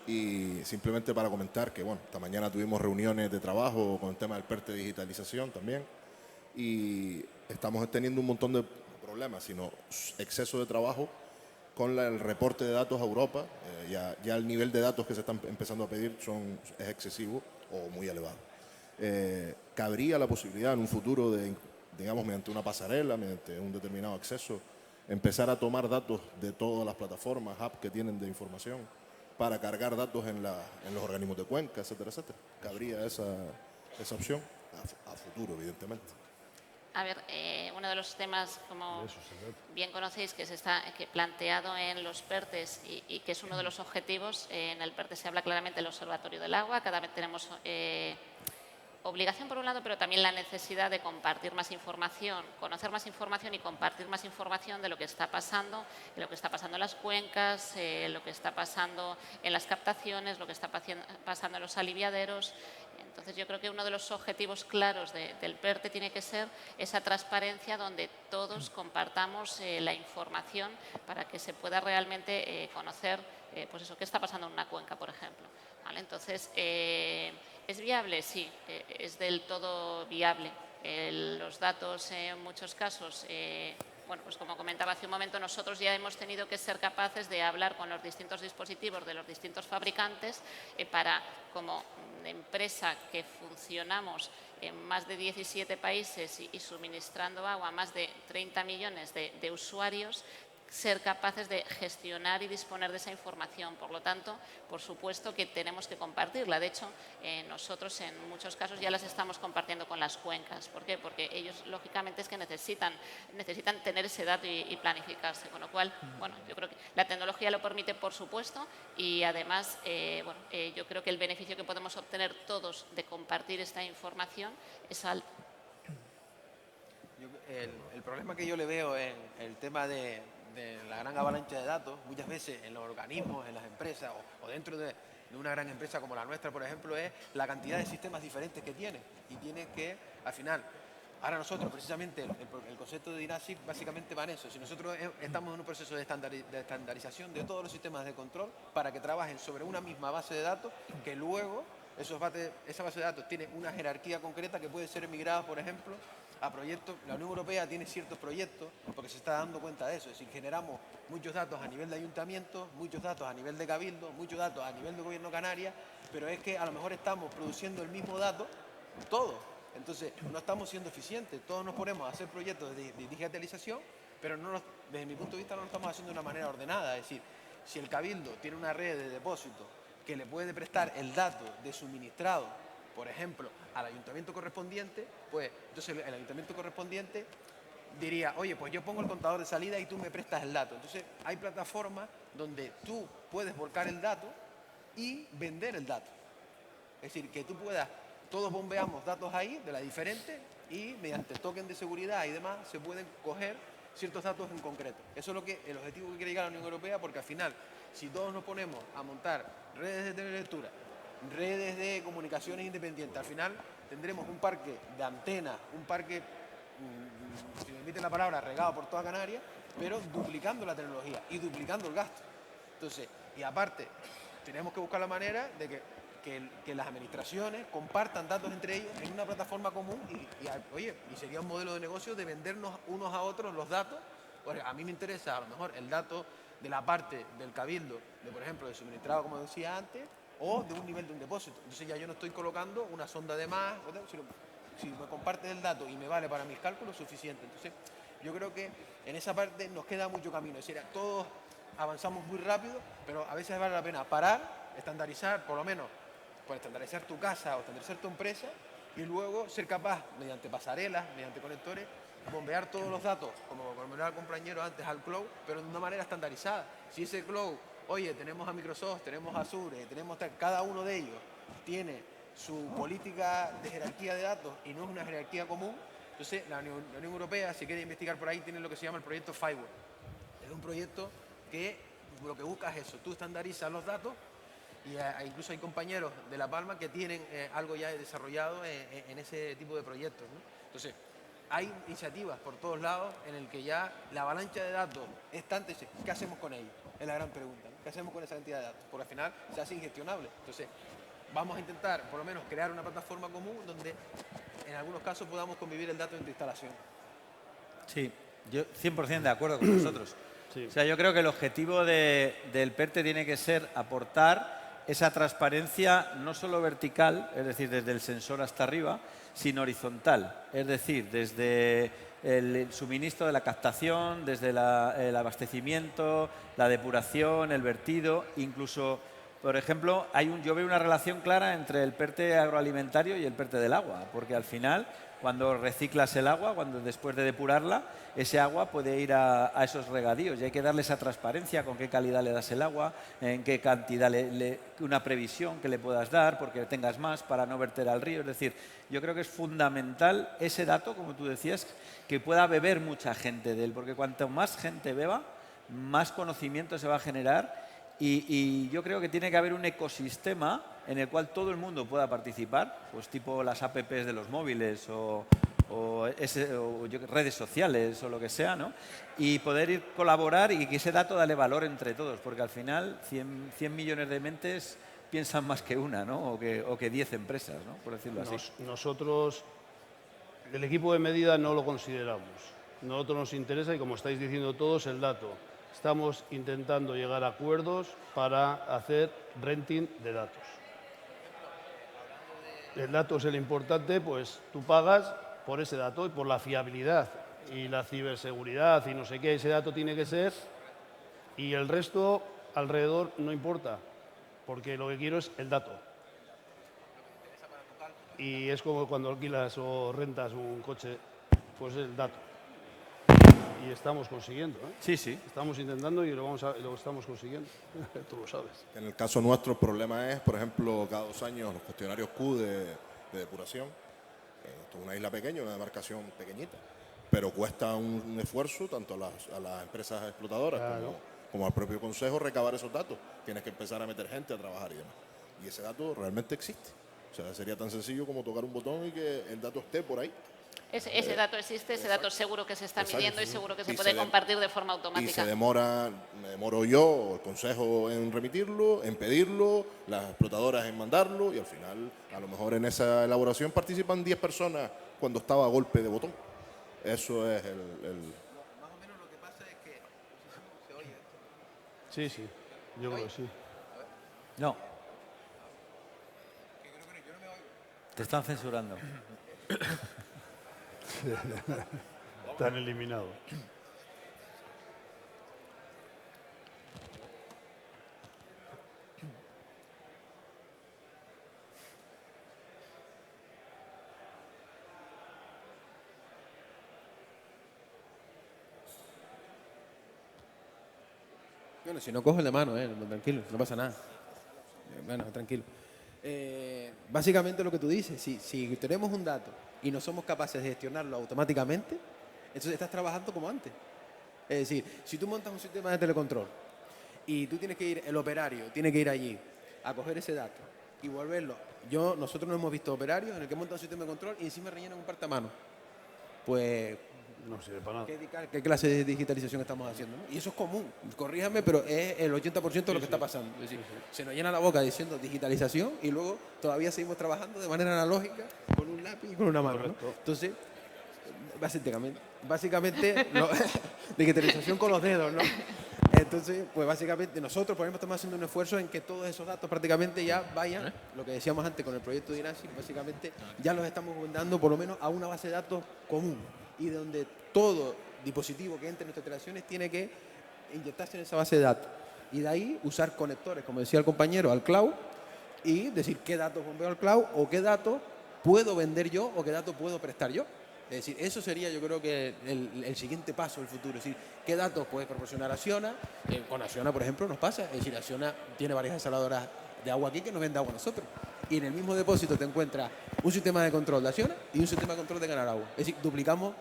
y simplemente para comentar que, bueno, esta mañana tuvimos reuniones de trabajo con el tema del PERTE digitalización también y estamos teniendo un montón de problemas, sino exceso de trabajo con el reporte de datos a Europa. Ya el nivel de datos que se están empezando a pedir es excesivo o muy elevado. ¿Cabría la posibilidad en un futuro de, digamos, mediante una pasarela, mediante un determinado acceso, empezar a tomar datos de todas las plataformas, apps que tienen de información para cargar datos en los organismos de cuenca, etcétera, etcétera? ¿Cabría esa opción? A futuro, evidentemente. A ver, uno de los temas, como bien conocéis, que planteado en los PERTES y que es uno de los objetivos, en el PERTE se habla claramente del Observatorio del Agua. Cada vez tenemos obligación por un lado, pero también la necesidad de compartir más información, conocer más información y compartir más información de lo que está pasando, en las cuencas, lo que está pasando en las captaciones, lo que está pasando en los aliviaderos. Entonces, yo creo que uno de los objetivos claros del PERTE tiene que ser esa transparencia donde todos compartamos la información para que se pueda realmente conocer pues eso, qué está pasando en una cuenca, por ejemplo. ¿Vale? Entonces, ¿es viable? Sí, es del todo viable. Los datos, en muchos casos, bueno, pues como comentaba hace un momento, nosotros ya hemos tenido que ser capaces de hablar con los distintos dispositivos de los distintos fabricantes para, como empresa que funcionamos en más de 17 países y suministrando agua a más de 30 millones de usuarios, ser capaces de gestionar y disponer de esa información. Por lo tanto, por supuesto que tenemos que compartirla. De hecho, nosotros en muchos casos ya las estamos compartiendo con las cuencas. ¿Por qué? Porque ellos, lógicamente, es que necesitan tener ese dato y planificarse. Con lo cual, bueno, yo creo que la tecnología lo permite, por supuesto, y además, yo creo que el beneficio que podemos obtener todos de compartir esta información es alto. El problema que yo le veo en el tema de la gran avalancha de datos, muchas veces en los organismos, en las empresas o dentro de una gran empresa como la nuestra, por ejemplo, es la cantidad de sistemas diferentes que tiene. Y tiene que, al final, ahora nosotros precisamente, el concepto de DINASIC básicamente va en eso. Si nosotros estamos en un proceso de estandarización de todos los sistemas de control para que trabajen sobre una misma base de datos, que luego esa base de datos tiene una jerarquía concreta que puede ser migrada, por ejemplo, a proyectos. La Unión Europea tiene ciertos proyectos porque se está dando cuenta de eso, es decir, generamos muchos datos a nivel de ayuntamientos, muchos datos a nivel de cabildo, muchos datos a nivel de gobierno Canarias, pero es que a lo mejor estamos produciendo el mismo dato todos, entonces no estamos siendo eficientes, todos nos ponemos a hacer proyectos de digitalización, pero desde mi punto de vista no lo estamos haciendo de una manera ordenada, es decir, si el cabildo tiene una red de depósitos que le puede prestar el dato de suministrado, por ejemplo, al ayuntamiento correspondiente, pues entonces el ayuntamiento correspondiente diría, oye, pues yo pongo el contador de salida y tú me prestas el dato. Entonces hay plataformas donde tú puedes volcar el dato y vender el dato. Es decir, que tú puedas, todos bombeamos datos ahí de la diferente y mediante token de seguridad y demás se pueden coger ciertos datos en concreto. Eso es el objetivo que quiere llegar a la Unión Europea, porque al final, si todos nos ponemos a montar redes de telelectura, redes de comunicaciones independientes, al final tendremos un parque de antenas, un parque, si me permiten la palabra, regado por toda Canarias, pero duplicando la tecnología y duplicando el gasto. Entonces, y aparte, tenemos que buscar la manera de que las administraciones compartan datos entre ellos en una plataforma común y sería un modelo de negocio de vendernos unos a otros los datos. Porque a mí me interesa a lo mejor el dato de la parte del cabildo, por ejemplo, de suministrado, como decía antes, o de un nivel de un depósito. Entonces ya yo no estoy colocando una sonda de más, sino si me compartes el dato y me vale para mis cálculos, suficiente. Entonces yo creo que en esa parte nos queda mucho camino. Es decir, todos avanzamos muy rápido, pero a veces vale la pena parar, estandarizar, por lo menos, pues estandarizar tu casa o estandarizar tu empresa y luego ser capaz, mediante pasarelas, mediante conectores, bombear todos los datos, como comentaba el compañero antes, al cloud, pero de una manera estandarizada. Si ese cloud, oye, tenemos a Microsoft, tenemos a Azure, cada uno de ellos tiene su política de jerarquía de datos y no es una jerarquía común, entonces la Unión Europea, si quiere investigar por ahí, tiene lo que se llama el proyecto Firewall. Es un proyecto que lo que buscas es eso, tú estandarizas los datos y incluso hay compañeros de La Palma que tienen algo ya desarrollado en ese tipo de proyectos, ¿no? Entonces, hay iniciativas por todos lados en el que ya la avalancha de datos es tanta, ¿qué hacemos con ellos? Es la gran pregunta, ¿no? ¿Qué hacemos con esa cantidad de datos? Porque al final se hace ingestionable. Entonces, vamos a intentar, por lo menos, crear una plataforma común donde en algunos casos podamos convivir el dato entre instalaciones. Sí, yo 100% de acuerdo con vosotros. Sí. O sea, yo creo que el objetivo del PERTE tiene que ser aportar esa transparencia no solo vertical, es decir, desde el sensor hasta arriba, sino horizontal. Es decir, desde el suministro de la captación, desde el abastecimiento, la depuración, el vertido, incluso, por ejemplo, yo veo una relación clara entre el PERTE agroalimentario y el PERTE del agua, porque al final, cuando reciclas el agua, después de depurarla, ese agua puede ir a esos regadíos y hay que darle esa transparencia, con qué calidad le das el agua, en qué cantidad, una previsión que le puedas dar porque tengas más para no verter al río. Es decir, yo creo que es fundamental ese dato, como tú decías, que pueda beber mucha gente de él, porque cuanto más gente beba, más conocimiento se va a generar y yo creo que tiene que haber un ecosistema en el cual todo el mundo pueda participar, pues tipo las apps de los móviles o redes sociales o lo que sea, ¿no? Y poder colaborar y que ese dato dale valor entre todos, porque al final 100 millones de mentes piensan más que una, ¿no? O que 10 empresas, ¿no? Por decirlo así. Nosotros, el equipo de medida no lo consideramos. Nosotros nos interesa, y como estáis diciendo todos, el dato. Estamos intentando llegar a acuerdos para hacer renting de datos. El dato es el importante, pues tú pagas por ese dato y por la fiabilidad y la ciberseguridad y no sé qué, ese dato tiene que ser, y el resto alrededor no importa, porque lo que quiero es el dato. Y es como cuando alquilas o rentas un coche, pues el dato. Y estamos consiguiendo, ¿eh? Sí, sí. Estamos intentando y lo estamos consiguiendo. Tú lo sabes. En el caso nuestro el problema es, por ejemplo, cada 2 años los cuestionarios Q de depuración. Esto es una isla pequeña, una demarcación pequeñita, pero cuesta un esfuerzo tanto a las empresas explotadoras como al propio consejo recabar esos datos. Tienes que empezar a meter gente a trabajar y demás. Y ese dato realmente existe. O sea, sería tan sencillo como tocar un botón y que el dato esté por ahí. Ese dato existe, ese dato seguro que se está midiendo y seguro que se Y puede compartir de forma automática. Y me demoro yo o el consejo en remitirlo, en pedirlo, las explotadoras en mandarlo y al final, a lo mejor en esa elaboración participan 10 personas cuando estaba a golpe de botón. Eso es el... Más o menos lo que pasa es que se oye esto. Sí, sí, yo creo que sí. No. Te están censurando. Están eliminados. Bueno, si no cojo el de mano, tranquilo, no pasa nada. Bueno, tranquilo. Básicamente lo que tú dices, si tenemos un dato y no somos capaces de gestionarlo automáticamente, entonces estás trabajando como antes. Es decir, si tú montas un sistema de telecontrol y tú tienes que ir, el operario tiene que ir allí a coger ese dato y volverlo. Nosotros no hemos visto operarios en el que montan un sistema de control y encima rellenan un parte a mano. Pues no sirve para nada. ¿Qué clase de digitalización estamos haciendo? ¿No? Y eso es común, corríjame, pero es el 80% de lo que está pasando. Es decir, se nos llena la boca diciendo digitalización y luego todavía seguimos trabajando de manera analógica con un lápiz y con una mano, ¿no? Entonces, básicamente digitalización con los dedos, ¿no? Entonces, pues básicamente nosotros, por ejemplo, estamos haciendo un esfuerzo en que todos esos datos prácticamente ya vayan, lo que decíamos antes con el proyecto de INASI, básicamente ya los estamos dando por lo menos a una base de datos común y donde todo dispositivo que entre en nuestras instalaciones tiene que inyectarse en esa base de datos. Y de ahí usar conectores, como decía el compañero, al cloud y decir qué datos bombeo al cloud o qué datos puedo vender yo o qué datos puedo prestar yo. Es decir, eso sería yo creo que el siguiente paso del futuro. Es decir, qué datos puede proporcionar Acciona. Con Acciona, por ejemplo, nos pasa. Es decir, Acciona tiene varias desaladoras de agua aquí que nos vende agua a nosotros. Y en el mismo depósito te encuentras un sistema de control de Acciona y un sistema de control de Ganar Agua. Es decir, duplicamos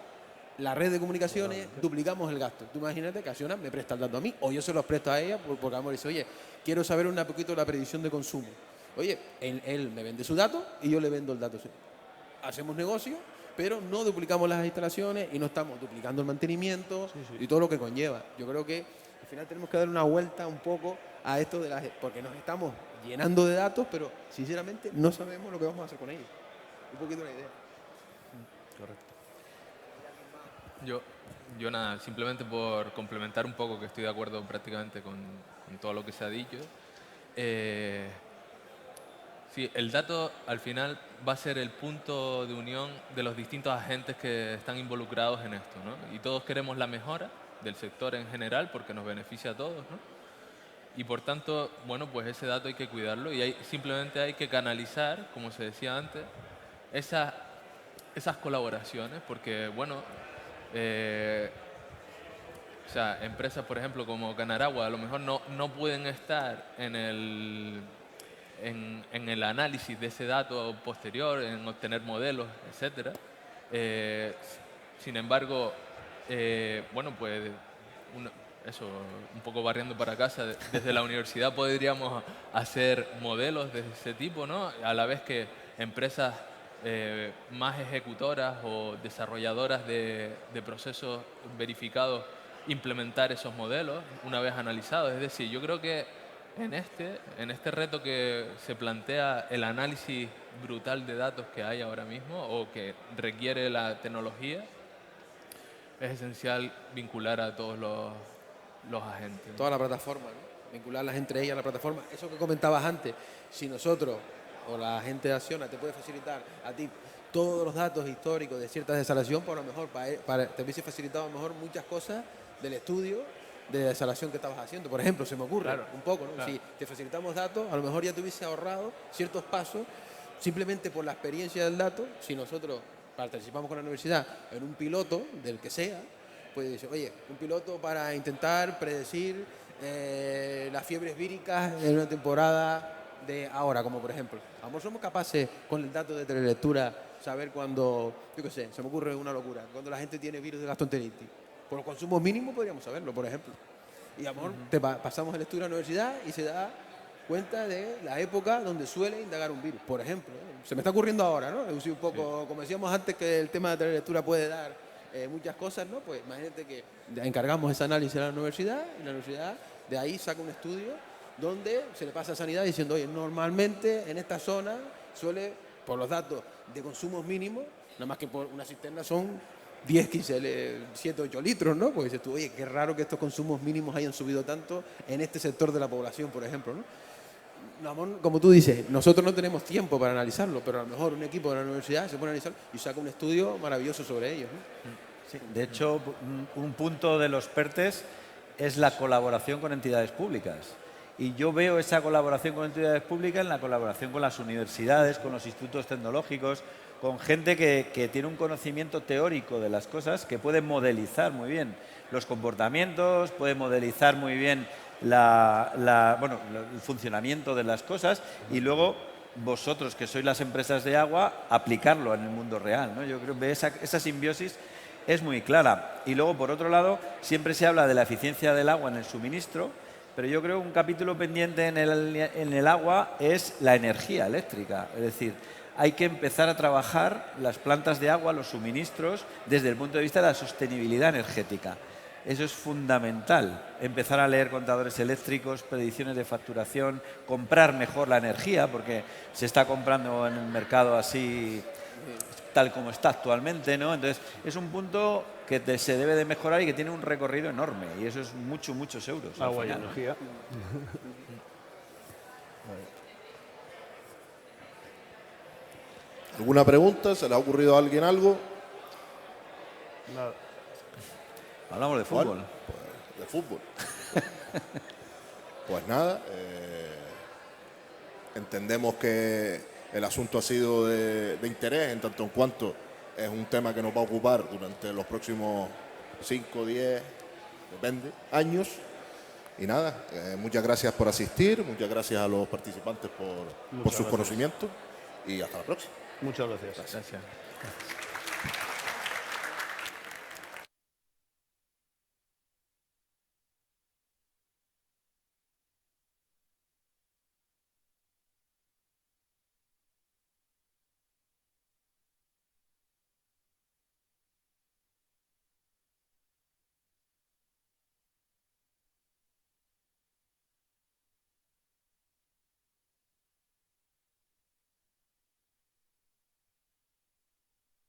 la red de comunicaciones, duplicamos el gasto. Tú imagínate que Acciona me presta el dato a mí o yo se los presto a ella porque amor dice, oye, quiero saber un poquito la predicción de consumo. Oye, él me vende su dato y yo le vendo el dato. Hacemos negocio, pero no duplicamos las instalaciones y no estamos duplicando el mantenimiento y todo lo que conlleva. Yo creo que al final tenemos que dar una vuelta un poco a esto de porque nos estamos llenando de datos, pero sinceramente no sabemos lo que vamos a hacer con ellos. Un poquito la idea. Correcto. Yo nada, simplemente por complementar un poco, que estoy de acuerdo prácticamente con todo lo que se ha dicho. Sí, el dato al final va a ser el punto de unión de los distintos agentes que están involucrados en esto, ¿no? Y todos queremos la mejora del sector en general porque nos beneficia a todos, ¿no? Y por tanto, bueno, pues ese dato hay que cuidarlo y simplemente hay que canalizar, como se decía antes, esas colaboraciones, porque, bueno, o sea, empresas, por ejemplo, como Canaragua, a lo mejor no pueden estar en el análisis de ese dato posterior, en obtener modelos, etcétera. Sin embargo, bueno, pues eso, un poco barriendo para casa, desde la universidad podríamos hacer modelos de ese tipo, ¿no? A la vez que empresas más ejecutoras o desarrolladoras de procesos verificados implementar esos modelos una vez analizados. Es decir, yo creo que en este reto que se plantea el análisis brutal de datos que hay ahora mismo o que requiere la tecnología, es esencial vincular a todos los agentes, ¿no? Toda la plataforma, ¿no? Vincularlas entre ellas a la plataforma. Eso que comentabas antes, si nosotros o la gente de Acciona te puede facilitar a ti todos los datos históricos de cierta desalación, por lo mejor te hubiese facilitado a lo mejor muchas cosas del estudio de desalación que estabas haciendo. Por ejemplo, se me ocurre un poco, ¿no? Claro. Si te facilitamos datos, a lo mejor ya te hubiese ahorrado ciertos pasos simplemente por la experiencia del dato. Si nosotros participamos con la universidad en un piloto, del que sea, pues decir, oye, un piloto para intentar predecir las fiebres víricas en una temporada de ahora, como por ejemplo. A lo mejor somos capaces, con el dato de telelectura, saber cuando, yo qué sé, se me ocurre una locura, cuando la gente tiene virus de gastroenteritis. Por los consumos mínimos podríamos saberlo, por ejemplo. Y a lo mejor pasamos el estudio a la universidad y se da cuenta de la época donde suele indagar un virus, por ejemplo. Se me está ocurriendo ahora, ¿no? Es un poco, como decíamos antes, que el tema de telelectura puede dar muchas cosas, ¿no? Pues imagínate que encargamos ese análisis a la universidad y la universidad de ahí saca un estudio donde se le pasa a Sanidad diciendo, oye, normalmente en esta zona suele, por los datos de consumos mínimos, nada más que por una cisterna son 10, 15, 7, 8 litros, ¿no? Pues dices tú, oye, qué raro que estos consumos mínimos hayan subido tanto en este sector de la población, por ejemplo, ¿no? Como tú dices, nosotros no tenemos tiempo para analizarlo, pero a lo mejor un equipo de la universidad se pone a analizarlo y saca un estudio maravilloso sobre ellos, ¿no? Sí, de hecho, un punto de los PERTES es la colaboración con entidades públicas. Y yo veo esa colaboración con entidades públicas en la colaboración con las universidades, con los institutos tecnológicos, con gente que tiene un conocimiento teórico de las cosas, que puede modelizar muy bien los comportamientos, puede modelizar muy bien el funcionamiento de las cosas y luego vosotros, que sois las empresas de agua, aplicarlo en el mundo real, ¿no? Yo creo que esa simbiosis es muy clara. Y luego, por otro lado, siempre se habla de la eficiencia del agua en el suministro, pero yo creo que un capítulo pendiente en el agua es la energía eléctrica. Es decir, hay que empezar a trabajar las plantas de agua, los suministros, desde el punto de vista de la sostenibilidad energética. Eso es fundamental. Empezar a leer contadores eléctricos, predicciones de facturación, comprar mejor la energía, porque se está comprando en el mercado así, tal como está actualmente, ¿no? Entonces, es un punto que se debe de mejorar y que tiene un recorrido enorme. Y eso es muchos euros. Agua y energía. ¿Alguna pregunta? ¿Se le ha ocurrido a alguien algo? Nada. Hablamos de fútbol. Bueno, pues, de fútbol. Pues nada, entendemos que el asunto ha sido de interés, en tanto en cuanto es un tema que nos va a ocupar durante los próximos 5, 10, depende, años. Y nada, muchas gracias por asistir, muchas gracias a los participantes por sus conocimientos y hasta la próxima. Muchas gracias. Gracias.